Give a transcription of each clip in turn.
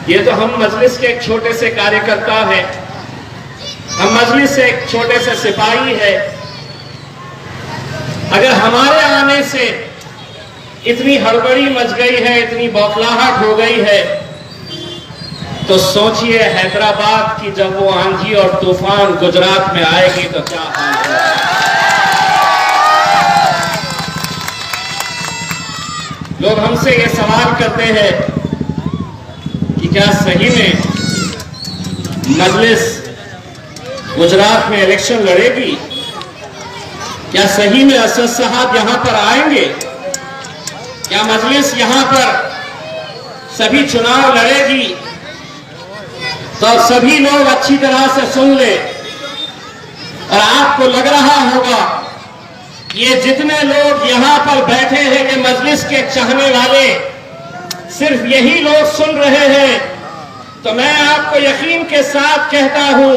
ये तो हम मजलिस के एक छोटे से कार्यकर्ता हैं, हम मजलिस से एक छोटे से सिपाही है। अगर हमारे आने से इतनी हड़बड़ी मच गई है, इतनी बौखलाहट हो गई है, तो सोचिए हैदराबाद की जब वो आंधी और तूफान गुजरात में आएगी तो क्या हाल होगा। लोग हमसे ये सवाल करते हैं कि क्या सही में मजलिस गुजरात में इलेक्शन लड़ेगी? क्या सही में असद साहब यहां पर आएंगे? क्या मजलिस यहां पर सभी चुनाव लड़ेगी? तो सभी लोग अच्छी तरह से सुन ले, और आपको लग रहा होगा ये जितने लोग यहां पर बैठे हैं ये मजलिस के चाहने वाले सिर्फ यही लोग सुन रहे हैं, तो मैं आपको यकीन के साथ कहता हूं,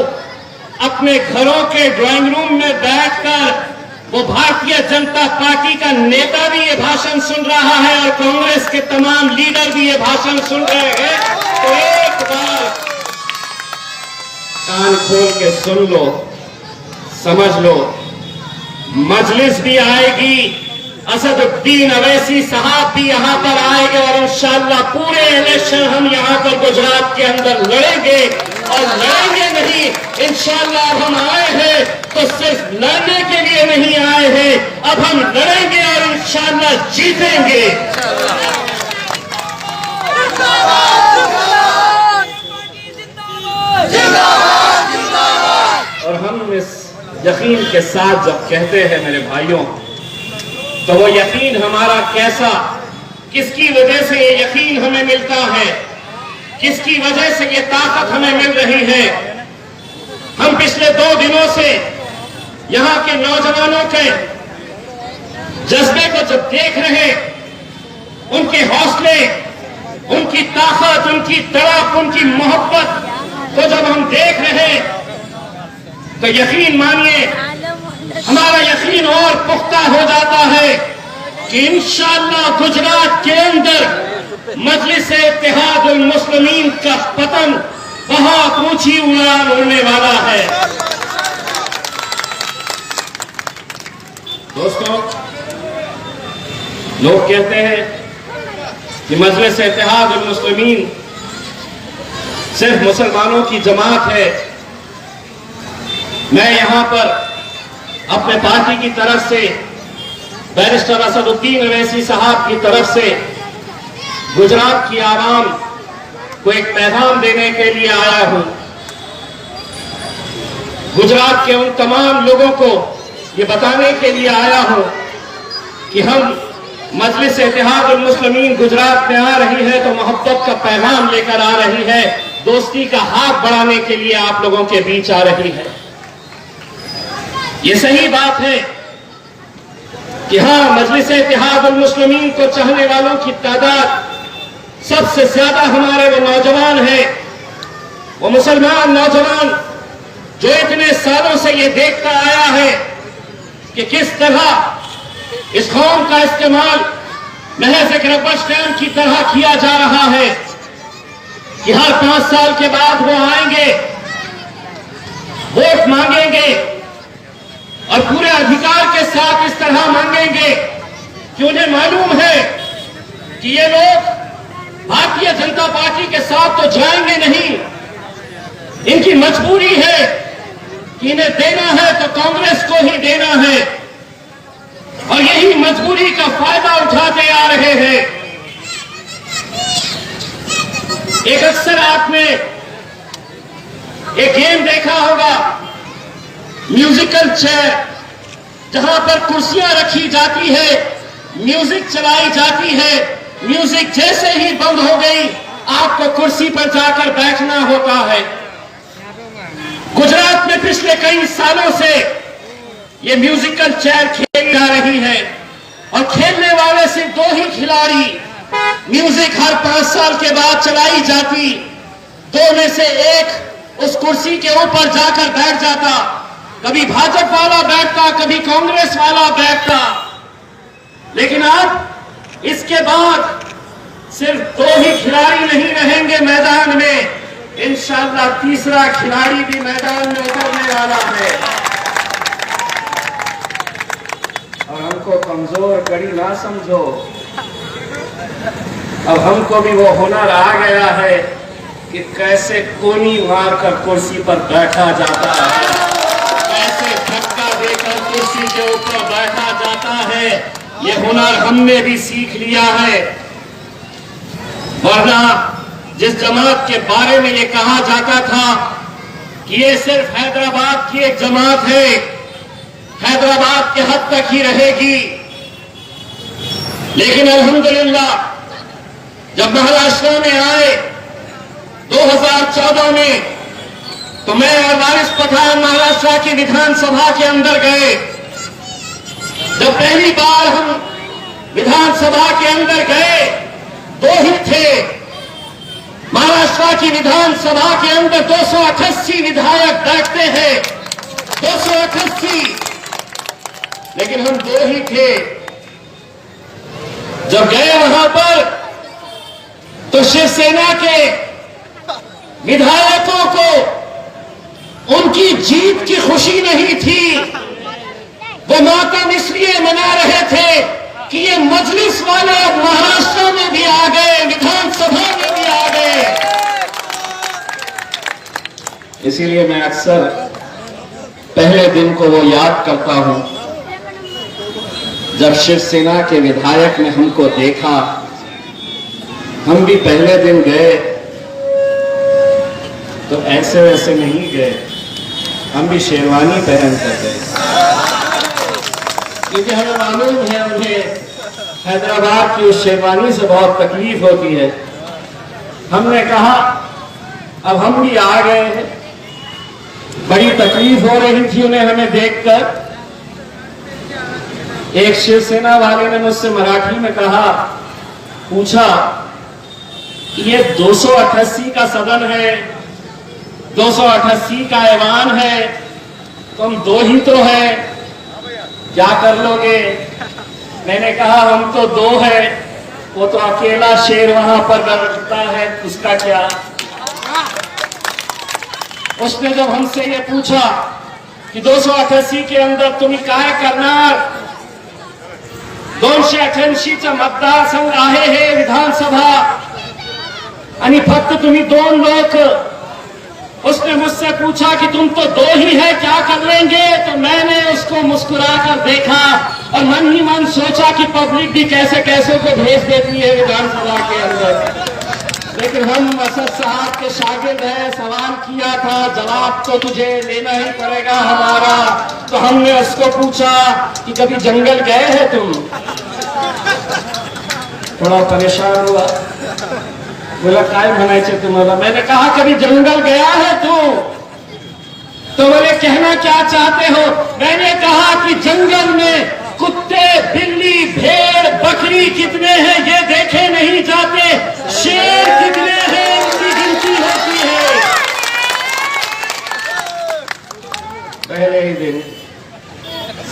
अपने घरों के ड्राइंग रूम में बैठकर वो भारतीय जनता पार्टी का नेता भी ये भाषण सुन रहा है और कांग्रेस के तमाम लीडर भी ये भाषण सुन रहे हैं। तो एक बार कान खोल के सुन लो, समझ लो, मजलिस भी आएगी, असदुद्दीन अवैसी साहब भी यहां पर आएंगे और इंशाअल्लाह पूरे इलेक्शन हम यहां पर गुजरात के अंदर लड़ेंगे। और लड़ेंगे नहीं, इंशाअल्लाह हम आए हैं तो सिर्फ लड़ने के लिए नहीं आए हैं, अब हम लड़ेंगे और इंशाअल्लाह जीतेंगे। और हम इस यकीन के साथ जब कहते हैं मेरे भाइयों, तो वो यकीन हमारा कैसा, किसकी वजह से ये यकीन हमें मिलता है, किसकी वजह से ये ताकत हमें मिल रही है। हम पिछले 2 दिनों से यहां के नौजवानों के जज्बे को जब देख रहे, उनके हौसले, उनकी ताकत, उनकी तड़प, उनकी मोहब्बत को जब हम देख रहे, तो यकीन मानिए हमारा यकीन और पुख्ता हो जाता है कि इंशाअल्लाह गुजरात के अंदर मजलिस इत्तेहादुल मुस्लिमीन का पतन बहुत ऊंची उड़ान उड़ने वाला है। दोस्तों, लोग कहते हैं कि मजलिस इत्तेहादुल मुस्लिमीन सिर्फ मुसलमानों की जमात है। मैं यहां पर अपने पार्टी की तरफ से, बैरिस्टर असदुद्दीन अवैसी साहब की तरफ से गुजरात की आवाम को एक पैगाम देने के लिए आया हूं। गुजरात के उन तमाम लोगों को ये बताने के लिए आया हूं कि हम मजलिस इत्तेहादुल मुस्लिमीन गुजरात में आ रही है तो मोहब्बत का पैगाम लेकर आ रही है, दोस्ती का हाथ बढ़ाने के लिए आप लोगों के बीच आ रही है। ये सही बात है कि हां, मजलिस इत्तेहादुल मुस्लिमीन को चाहने वालों की तादाद सबसे ज्यादा हमारे वो नौजवान हैं, वो मुसलमान नौजवान जो इतने सालों से ये देखता आया है कि किस तरह इस कौम का इस्तेमाल महज एक रबर स्टैंप की तरह किया जा रहा है कि हर 5 साल के बाद वो आएंगे, वोट मांगेंगे और पूरे अधिकार के साथ इस तरह मांगेंगे कि उन्हें मालूम है कि ये लोग भारतीय जनता पार्टी के साथ तो जाएंगे नहीं, इनकी मजबूरी है कि इन्हें देना है तो कांग्रेस को ही देना है, और यही मजबूरी का फायदा उठाते आ रहे हैं। एक अक्सर आपने एक गेम देखा होगा, म्यूजिकल चेयर, जहां पर कुर्सियां रखी जाती है, म्यूजिक चलाई जाती है, म्यूजिक जैसे ही बंद हो गई आपको कुर्सी पर जाकर बैठना होता है। गुजरात में पिछले कई सालों से ये म्यूजिकल चेयर खेली जा रही है और खेलने वाले सिर्फ 2 ही खिलाड़ी। म्यूजिक हर 5 साल के बाद चलाई जाती, 2 में से एक उस कुर्सी के ऊपर जाकर बैठ जाता, कभी भाजपा वाला बैठता, कभी कांग्रेस वाला बैठता। लेकिन अब इसके बाद सिर्फ 2 ही खिलाड़ी नहीं रहेंगे मैदान में, इंशाअल्लाह तीसरा खिलाड़ी भी मैदान में उतरने वाला है। और हमको कमजोर कड़ी ना समझो, अब हमको भी वो हुनर आ गया है कि कैसे कोनी मारकर कुर्सी पर बैठा जाता है, कैसे धक्का देकर कुर्सी के ऊपर बैठा जाता है। ये हुनर हमने भी सीख लिया है। वरना जिस जमात के बारे में ये कहा जाता था कि ये सिर्फ हैदराबाद की एक जमात है, हैदराबाद के हद तक ही रहेगी, लेकिन अल्हम्दुलिल्लाह जब महाराष्ट्र में आए 2014 में, तो मैं और वारिस पठान महाराष्ट्र की विधानसभा के अंदर गए। जब पहली बार हम विधानसभा के अंदर गए, 2 ही थे। महाराष्ट्र की विधानसभा के अंदर 288 विधायक बैठते हैं, 288, लेकिन हम 2 ही थे। जब गए वहां पर तो शिवसेना के विधायकों को उनकी जीत की खुशी नहीं थी। वो मातम इसलिए मना रहे थे कि ये मजलिस वाले अब महाराष्ट्र में भी आ गए, विधानसभा में भी आ गए। इसीलिए मैं अक्सर पहले दिन को वो याद करता हूं जब शिवसेना के विधायक ने हमको देखा। हम भी पहले दिन गए तो ऐसे वैसे नहीं गए, हम भी शेरवानी पहन कर गए, क्योंकि हमें मालूम है उन्हें हैदराबाद की उस शेरवानी से बहुत तकलीफ होती है। हमने कहा अब हम भी आ गए हैं, बड़ी तकलीफ हो रही थी उन्हें हमें देखकर। एक शिवसेना वाले ने मुझसे मराठी में कहा, पूछा कि ये 288 का सदन है, 288 का ऐवान है, तुम 2 ही तो है, क्या कर लोगे? मैंने कहा हम तो 2 है, वो तो अकेला शेर वहां पर बैठता है, उसका क्या? उसने जब हमसे ये पूछा की 288 के अंदर तुम्ही काय करणार, 288चं मतदारसंघ आहे हे विधानसभा आणि फक्त तुम्ही 2 लोक। उसने मुझसे पूछा कि तुम तो 2 ही है, क्या कर लेंगे? तो मैंने उसको मुस्कुराकर देखा और मन ही मन सोचा कि पब्लिक भी कैसे कैसे को भेज देती है विधानसभा के अंदर। लेकिन हम असद साहब के शागिर्द हैं, सवाल किया था, जवाब तो तुझे लेना ही पड़ेगा हमारा। तो हमने उसको पूछा कि कभी जंगल गए हैं तुम? थोड़ा परेशान हुआ, बोला काय म्हणायचे तुम्हाला? मैंने कहा कभी जंगल गया है तू? तो बोले कहना क्या चाहते हो? मैंने कहा कि जंगल में कुत्ते, बिल्ली, भेड़, बकरी कितने हैं ये देखे नहीं जाते, शेर कितने हैं उनकी गिनती होती है। पहले ही दिन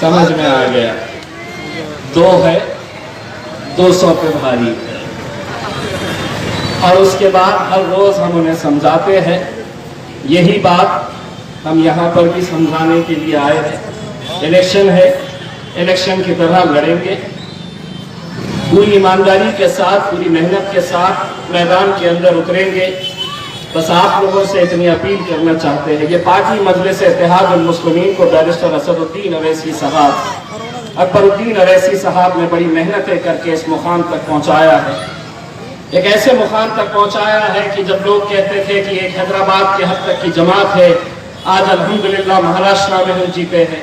समझ में आ गया, 2 है, 200 पे भारी। और उसके बाद हर रोज हम उन्हें समझाते हैं, यही बात हम यहाँ पर भी समझाने के लिए आए हैं। इलेक्शन है, इलेक्शन की तरह लड़ेंगे, पूरी ईमानदारी के साथ, पूरी मेहनत के साथ मैदान के अंदर उतरेंगे। बस आप लोगों से इतनी अपील करना चाहते हैं, ये पार्टी मजलिस इत्तेहादुल मुस्लिमीन को बैरिस्टर असदुद्दीन अवैसी साहब, अकबरुद्दीन अवैसी साहब ने बड़ी मेहनतें करके इस मुकाम तक पहुंचाया है। एक ऐसे मुकाम तक पहुंचाया है कि जब लोग कहते थे कि एक हैदराबाद के हद तक की जमात है, आज अल्हम्दुलिल्लाह महाराष्ट्र में हम जीते हैं।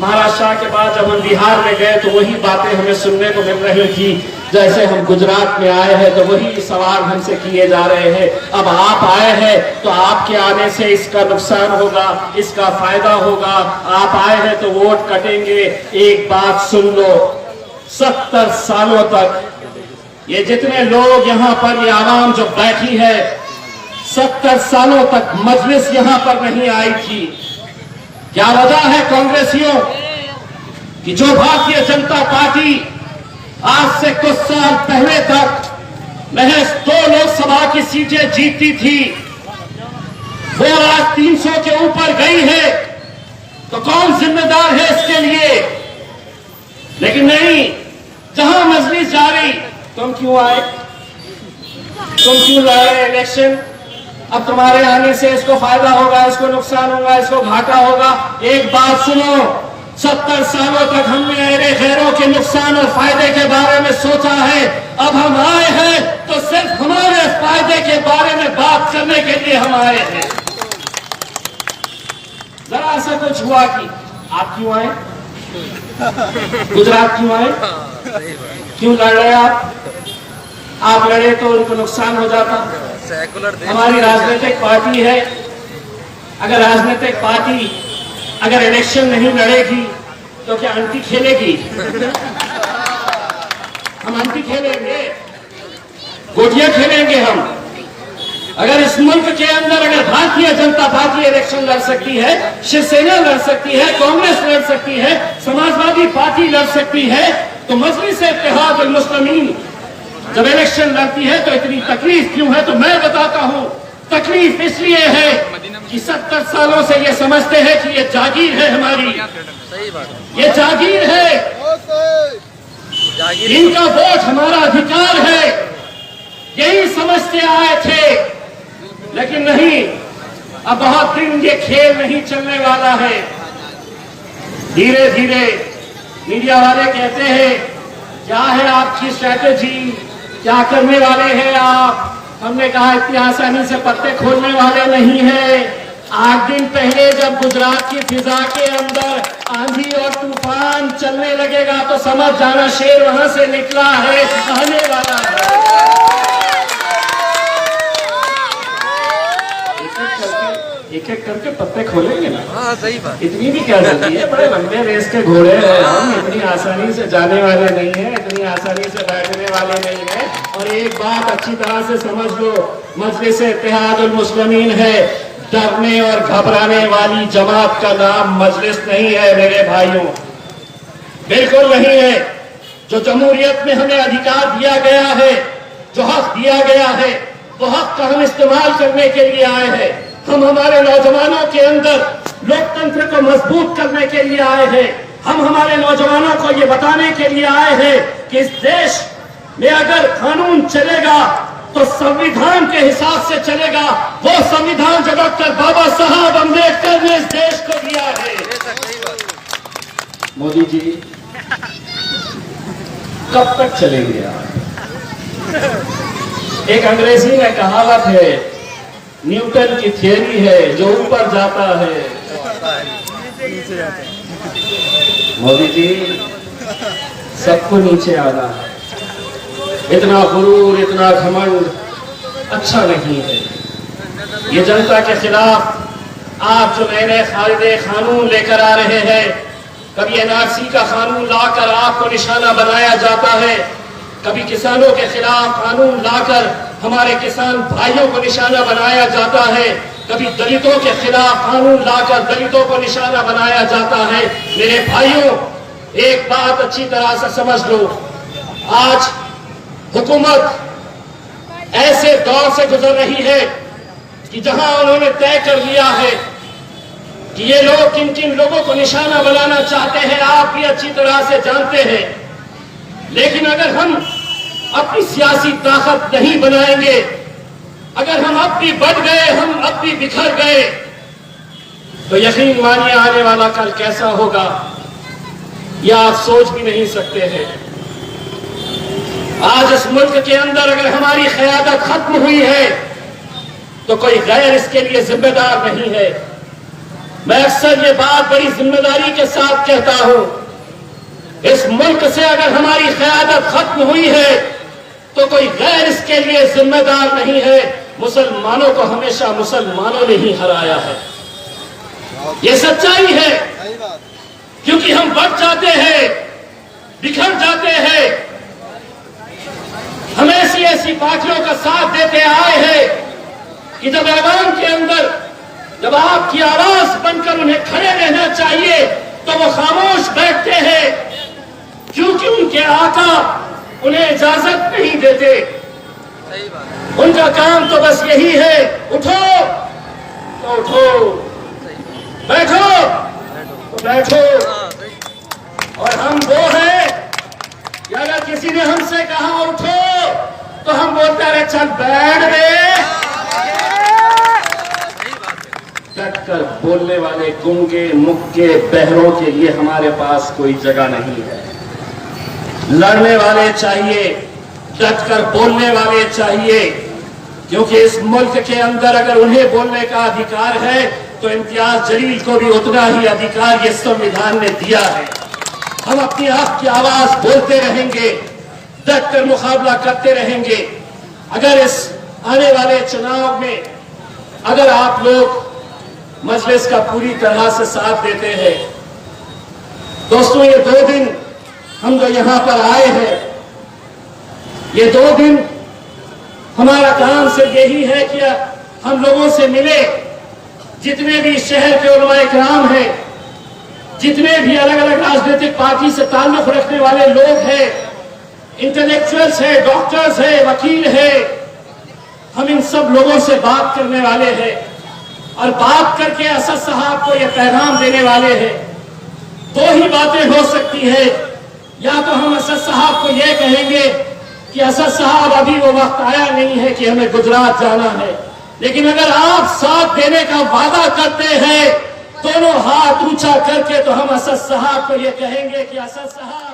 महाराष्ट्र के बाद जब हम बिहार में गए तो वही बातें हमें सुनने को मिल रही थी। जैसे हम गुजरात में आए हैं तो वही सवाल हमसे किए जा रहे हैं। अब आप आए हैं तो आपके आने से इसका नुकसान होगा, इसका फायदा होगा, आप आए हैं तो वोट कटेंगे। एक बात सुन लो, 70 सालों तक ये जितने लोग यहाँ पर, ये आवाम जो बैठी है, 70 सालों तक मजलिस यहाँ पर नहीं आई थी। क्या वजह है कांग्रेसियों कि जो भारतीय जनता पार्टी आज से कुछ साल पहले तक महज 2 लोकसभा की सीटें जीतती थी, वो आज 300 के ऊपर गई है, तो कौन जिम्मेदार है इसके लिए? लेकिन नहीं, जहां मजलिस जा रही, तुम क्यों आए, तुम क्यों लड़े इलेक्शन? अब तुम्हारे आने से इसको फायदा होगा, इसको नुकसान होगा, इसको घाटा होगा। एक बात सुनो, 70 सालों तक हमने अरे गैरों के नुकसान और फायदे के बारे में सोचा है। अब हम आए हैं तो सिर्फ हमारे फायदे के बारे में बात करने के लिए हम आए हैं। जरा सा कुछ हुआ कि आप क्यों आए, गुजरात क्यों आए, क्यों लड़ रहे आप लड़े तो उनको नुकसान हो जाता। हमारी राजनीतिक पार्टी है, अगर राजनीतिक पार्टी अगर इलेक्शन नहीं लड़ेगी तो क्या अंटी खेलेगी? हम अंटी खेलेंगे, गोटियां खेलेंगे हम। अगर इस मुल्क के अंदर अगर भारतीय जनता पार्टी इलेक्शन लड़ सकती है, शिवसेना लड़ सकती है, कांग्रेस लड़ सकती है, समाजवादी पार्टी लड़ सकती है, तो मजलिस इत्तेहाद मुस्लिमीन जब इलेक्शन लड़ती है तो इतनी तकलीफ क्यों है? तो मैं बताता हूं, तकलीफ इसलिए है कि 70 सालों से ये समझते हैं कि ये जागीर है हमारी, ये जागीर है, इनका वोट हमारा अधिकार है, यही समझते आए थे। लेकिन नहीं, अब बहुत दिन ये खेल नहीं चलने वाला है। धीरे धीरे मीडिया वाले कहते हैं क्या है आपकी स्ट्रैटेजी, क्या करने वाले हैं आप? हमने कहा इतनी आसानी से पत्ते खोलने वाले नहीं है। 8 दिन पहले जब गुजरात की फिजा के अंदर आंधी और तूफान चलने लगेगा तो समझ जाना शेर वहां से निकला है, आने वाला है। एक एक करके पत्ते खोलेंगे ना। हाँ, सही बात। इतनी भी क्या जल्दी है, बड़े लंबे रेस के घोड़े हैं हम, इतनी आसानी से जाने वाले नहीं है, इतनी आसानी से बैठने वाले नहीं है। और एक बात अच्छी तरह से समझ लो, मजलिस इत्तेहादुल मुस्लिमीन है, डरने और घबराने वाली जमात का नाम मजलिस नहीं है मेरे भाइयों, बिल्कुल नहीं है। जो जमहूरियत में हमें अधिकार दिया गया है, जो हक दिया गया है, वो हक का हम इस्तेमाल करने के लिए आए हैं। हम हमारे नौजवानों के अंदर लोकतंत्र को मजबूत करने के लिए आए हैं। हम हमारे नौजवानों को ये बताने के लिए आए हैं कि इस देश में अगर कानून चलेगा तो संविधान के हिसाब से चलेगा, वो संविधान जो डॉक्टर बाबा साहब अम्बेडकर ने इस देश को दिया है। मोदी जी कब तक चलेंगे आप? एक अंग्रेजी में कहावत है, न्यूटन की थियरी है, जो ऊपर जाता है मोदी जी सबको नीचे आना है। इतना गुरूर, इतना घमंड अच्छा नहीं है। ये जनता के खिलाफ आप जो नए नए कायदे कानून लेकर आ रहे हैं, कभी एनआरसी का कानून लाकर आपको निशाना बनाया जाता है, कभी किसानों के खिलाफ कानून लाकर हमारे किसान भाइयों को निशाना बनाया जाता है, कभी दलितों के खिलाफ कानून लाकर दलितों को निशाना बनाया जाता है। मेरे भाइयों, एक बात अच्छी तरह से समझ लो, आज हुकूमत ऐसे दौर से गुजर रही है कि जहां उन्होंने तय कर लिया है कि ये लोग किन किन लोगों को निशाना बनाना चाहते हैं, आप भी अच्छी तरह से जानते हैं। लेकिन अगर हम अपनी सियासी ताकत नहीं बनाएंगे, अगर हम अब भी बढ़ गए, हम अब भी बिखर गए, तो यकीन मानिए आने वाला कल कैसा होगा यह आप सोच भी नहीं सकते हैं। आज इस मुल्क के अंदर अगर हमारी क़यादत खत्म हुई है तो कोई गैर इसके लिए जिम्मेदार नहीं है। मैं अक्सर ये बात बड़ी जिम्मेदारी के साथ कहता हूं, इस मुल्क से अगर हमारी क़यादत खत्म हुई है तो कोई गैर इसके लिए जिम्मेदार नहीं है। मुसलमानों को हमेशा मुसलमानों ने ही हराया है, ये सच्चाई है। क्योंकि हम बढ़ जाते हैं, बिखर जाते हैं, हम ऐसी ऐसी पार्टियों का साथ देते आए हैं कि जब ऐवान के अंदर जब आपकी आवाज बनकर उन्हें खड़े रहना चाहिए तो वो खामोश बैठते हैं, क्योंकि उनके आका उन्हें इजाजत नहीं देते। उनका काम तो बस यही है, उठो तो उठो, बैठो तो बैठो। और हम वो हैं कि अगर किसी ने हमसे कहा उठो तो हम बोलते रहे चल बैठ रे। डटकर बोलने वाले गूंगे मुक्के बहरों के लिए हमारे पास कोई जगह नहीं है। लड़ने वाले चाहिए, डटकर बोलने वाले चाहिए, क्योंकि इस मुल्क के अंदर अगर उन्हें बोलने का अधिकार है तो इम्तियाज जलील को भी उतना ही अधिकार ये संविधान ने दिया है। हम अपनी आप की आवाज बोलते रहेंगे, डटकर मुकाबला करते रहेंगे। अगर इस आने वाले चुनाव में अगर आप लोग मजलिस का पूरी तरह से साथ देते हैं, दोस्तों ये 2 दिन हम जो यहां पर आए हैं, ये 2 दिन हमारा काम सिर्फ यही है कि हम लोगों से मिले, जितने भी शहर के उलमाए किराम हैं, जितने भी अलग अलग राजनीतिक पार्टी से ताल्लुक रखने वाले लोग हैं, इंटेलेक्चुअल्स हैं, डॉक्टर्स हैं, वकील हैं, हम इन सब लोगों से बात करने वाले हैं और बात करके असद साहब को यह पैगाम देने वाले हैं। 2 ही बातें हो सकती है, या तो हम असद साहब को यह कहेंगे कि असद साहब अभी वो वक्त आया नहीं है कि हमें गुजरात जाना है, लेकिन अगर आप साथ देने का वादा करते हैं दोनों हाथ ऊंचा करके, तो हम असद साहब को यह कहेंगे कि असद साहब